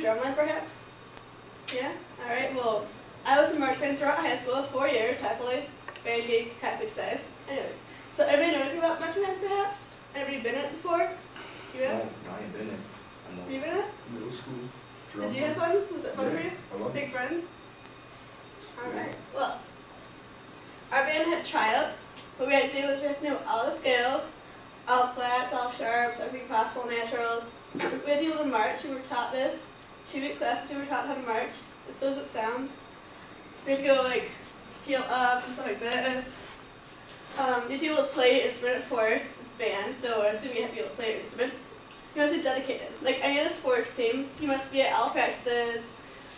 drumline perhaps? Yeah? Alright, well, I was a march band throughout high school, 4 years, happily. Band geek, happy to say. Anyways, so everybody know anything about marching band perhaps? Anybody been in it before? You have? No, I ain't been in. You been in it? Middle school. Did you have fun? Was it fun for you? I love it. Big friends? Alright, well, our band had tryouts. What we had to do was we had to know all the scales, all flats, all sharps, everything possible, naturals. We had to be able to march. We were taught this. 2-week classes we were taught how to march. As as it sounds. We had to go like heel up and stuff like this. You have to be able to play instrument, of course. It's band, so I assume you have to be able to play your instruments. You have to be dedicated. Like any of the sports teams, you must be at all practices.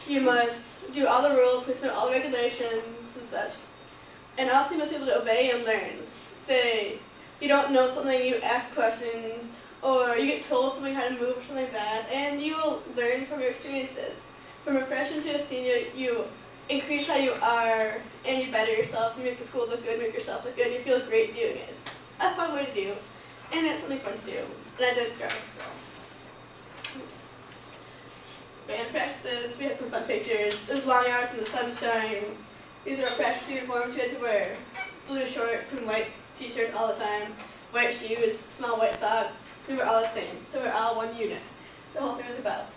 You must do all the rules, pursue all the regulations and such. And also you must be able to obey and learn. Say, if you don't know something, you ask questions, or you get told something how to move or something like that, and you will learn from your experiences. From a freshman to a senior, you increase how you are, and you better yourself, you make the school look good, make yourself look good, and you feel great doing it. It's a fun way to do, and it's something fun to do. And I did it throughout school. Band practices, we had some fun pictures. It was long hours in the sunshine. These are our practice uniforms. We had to wear blue shorts and white t-shirts all the time, white shoes, small white socks. We were all the same, so we were all one unit. So the whole thing was about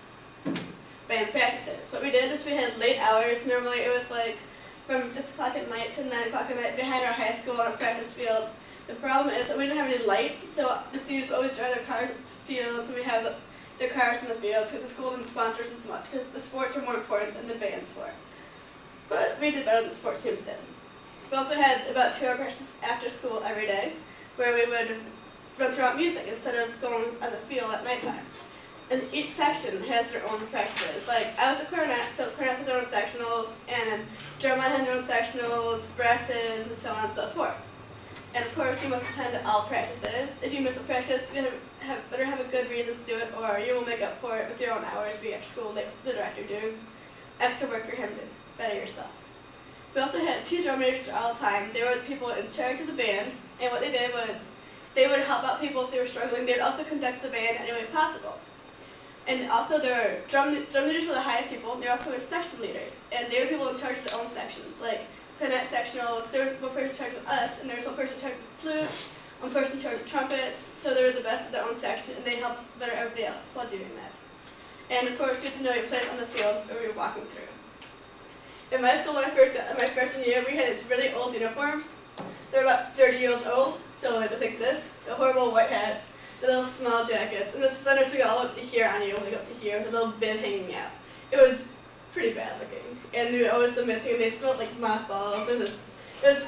band practices. What we did was we had late hours. Normally it was like from 6 o'clock at night to 9 o'clock at night behind our high school on a practice field. The problem is that we didn't have any lights, so the students would always drive their cars to the fields, and we have their cars in the field because the school didn't sponsor us as much because the sports were more important than the bands were. But we did better than the sports teams did. We also had about 2 hour practices after school every day where we would run throughout music instead of going on the field at nighttime. And each section has their own practices. Like, I was a clarinet, so clarinets have their own sectionals, and drumline had their own sectionals, brasses, and so on and so forth. And of course, you must attend all practices. If you miss a practice, you better have a good reason to do it, or you will make up for it with your own hours being after school, like the director doing extra work you're having to better yourself. We also had 2 drum majors all the time. They were the people in charge of the band, and what they did was they would help out people if they were struggling. They would also conduct the band any way possible. And also their drum leaders were the highest people. They also were section leaders, and they were people in charge of their own sections. Like clarinet sectionals, there was one person in charge of us, and there was one person in charge of flutes, one person in charge of trumpets. So they were the best of their own section, and they helped better everybody else while doing that. And of course, you have to know your place on the field where you're walking through. In my school, when I first got my freshman year, we had these really old uniforms. They were about 30 years old, so they looked like this, the horrible white hats, the little small jackets, and the suspenders would go all up to here on you, like up to here, with a little bib hanging out. It was pretty bad looking, and we were always so missing, and they smelled like mothballs. It was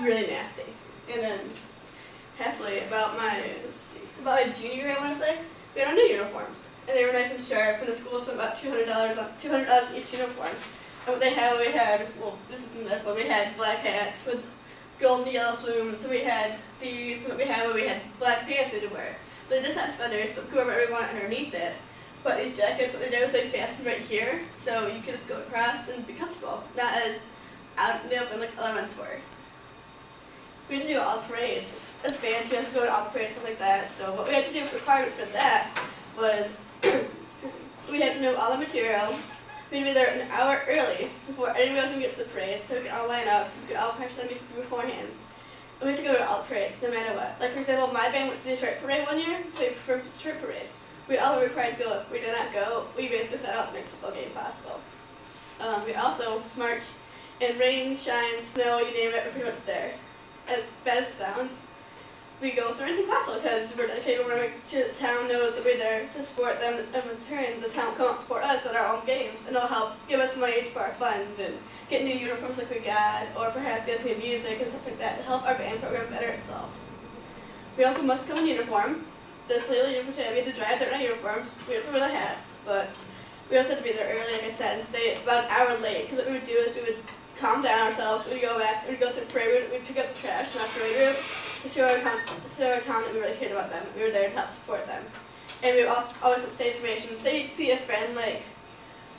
really nasty. And then, happily, about my junior year, I want to say, we had our new uniforms, and they were nice and sharp, and the school spent about $200 on each uniform. And what they had, well, this isn't it, but we had black hats with gold and yellow plumes, so we had these, and what we had black pants we had to wear. But they just have suspenders, but whoever everyone underneath it. But these jackets, what they did was they fastened right here, so you could just go across and be comfortable, not as out in the open like other ones were. We had to do all the parades. As bands, you have to go to all the parades, stuff like that. So what we had to do for requirements for that was, we had to know all the material. We had to be there an hour early before anybody else can get to the parade, so we could all line up, we could all practice on music beforehand. And we had to go to all parades, no matter what. Like, for example, my band went to the Detroit Parade one year, so we performed the Detroit Parade. We all were required to go. If we did not go, we basically sat out the next football game possible. We also march in rain, shine, snow, you name it, we're pretty much there. As bad as it sounds, we go through anything possible because we're dedicated. We're going to make sure the town knows that we're there to support them, and in return, the town will come out and support us at our own games, and it'll help give us money for our funds and get new uniforms like we got, or perhaps get us new music and stuff like that to help our band program better itself. We also must come in uniform. This little uniform, we had to drive there in our uniforms. We have to wear the hats, but we also had to be there early, like I said, and stay about an hour late, because what we would do is we would calm down ourselves, we'd go back, we'd go through the parade, we'd pick up the trash from our parade route to show our town that we really cared about them. We were there to help support them. And we would always would stay information. Say you see a friend like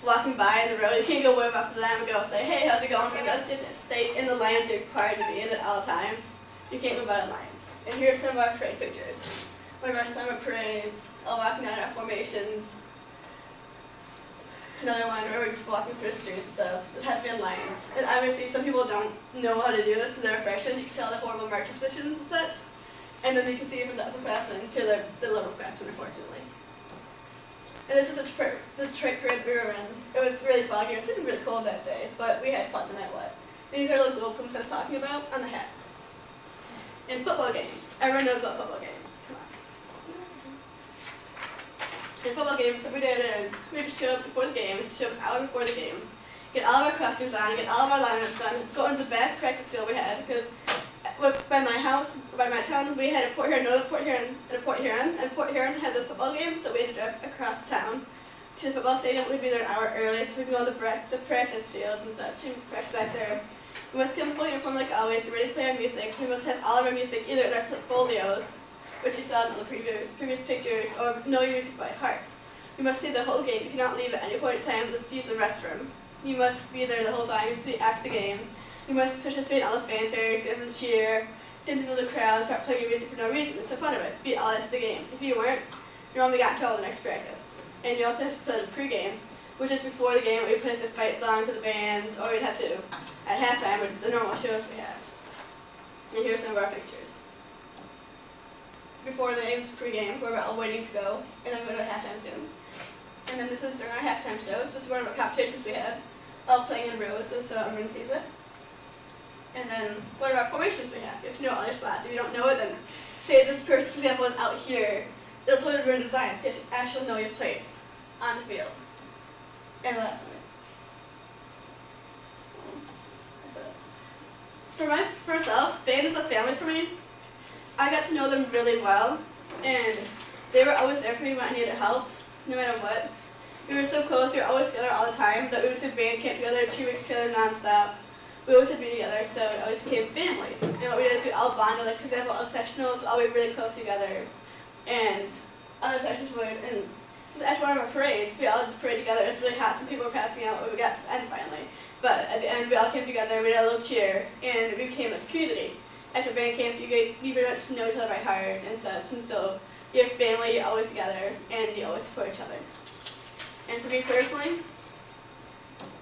walking by in the road, you can't go way up to them and go say, hey, how's it going? So you have to stay in the lines you're required to be in at all times. You can't move out of lines. And here are some of our parade pictures. One of our summer parades, all walking down our formations. Another one where we're just walking through the streets and stuff. It had to be in lines. And obviously some people don't know how to do this, so they're freshmen. You can tell the horrible marching positions and such. And then you can see from the upperclassmen to the lowerclassmen, unfortunately. And this is the Detroit parade that we were in. It was really foggy. It was really cold that day, but we had fun no matter what. These are the gold pumps I was talking about on the hats. And football games. Everyone knows about football games. Come on. In football games, what we did is we would show up before the game, show up an hour before the game, get all of our costumes on, get all of our lineups done, go into the back practice field we had, because by my house, by my town, we had a Port Huron, no Port Huron, and a Port Huron, and Port Huron had the football game, so we had to drive across town to the football stadium. We'd be there an hour early, so we'd go on the practice fields and such, and practice back there. We must come in full uniform like always, be ready to play our music. We must have all of our music either in our portfolios, which you saw in the previous pictures, or know your music by heart. You must stay the whole game. You cannot leave at any point in time just to use the restroom. You must be there the whole time. You must be after the game. You must participate in all the fanfares, get them to cheer, stand into the crowd, start playing your music for no reason. It's the fun of it. Be all into the game. If you weren't, you only got in trouble the next practice. And you also have to play the pregame, which is before the game. We play the fight song for the bands, or we'd have to at halftime with the normal shows we have. And here's some of our pictures. Before the game's pregame, we're all waiting to go, and then we're going to halftime soon. And then this is during our halftime shows. This is one of our competitions we had, all playing in rows, so everyone sees it. And then one of our formations we have. You have to know all your spots. If you don't know it, then say this person, for example, is out here. It'll tell you the run design, so you have to actually know your place on the field. And the last one. For myself, band is a family for me. I got to know them really well, and they were always there for me when I needed help, no matter what. We were so close, we were always together all the time, that we went through band camp together, 2 weeks together nonstop. We always had to be together, so we always became families. And what we did is we all bonded, like for example, all the sectionals, we all be really close together. And other sections would, and this is actually one of our parades, we all did the parade together. It was really hot, some people were passing out when we got to the end finally. But at the end, we all came together, we had a little cheer, and we became a community. After band camp, you pretty much know each other by heart and such, and so you're family, you're always together, and you always support each other. And for me personally,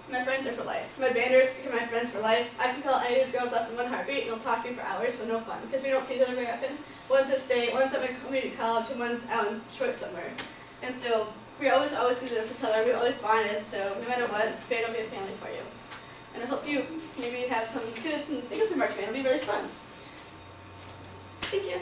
my friends are for life. My banders become my friends for life. I can call any of these girls up in one heartbeat, and they'll talk to me for hours, but no fun, because we don't see each other very often. One's at state, one's at my community college, and one's out in Detroit somewhere. And so we always be there for each other, we always bonded, so no matter what, band will be a family for you. And I hope you maybe have some kids and think of the marching band, it'll be really fun. Thank you.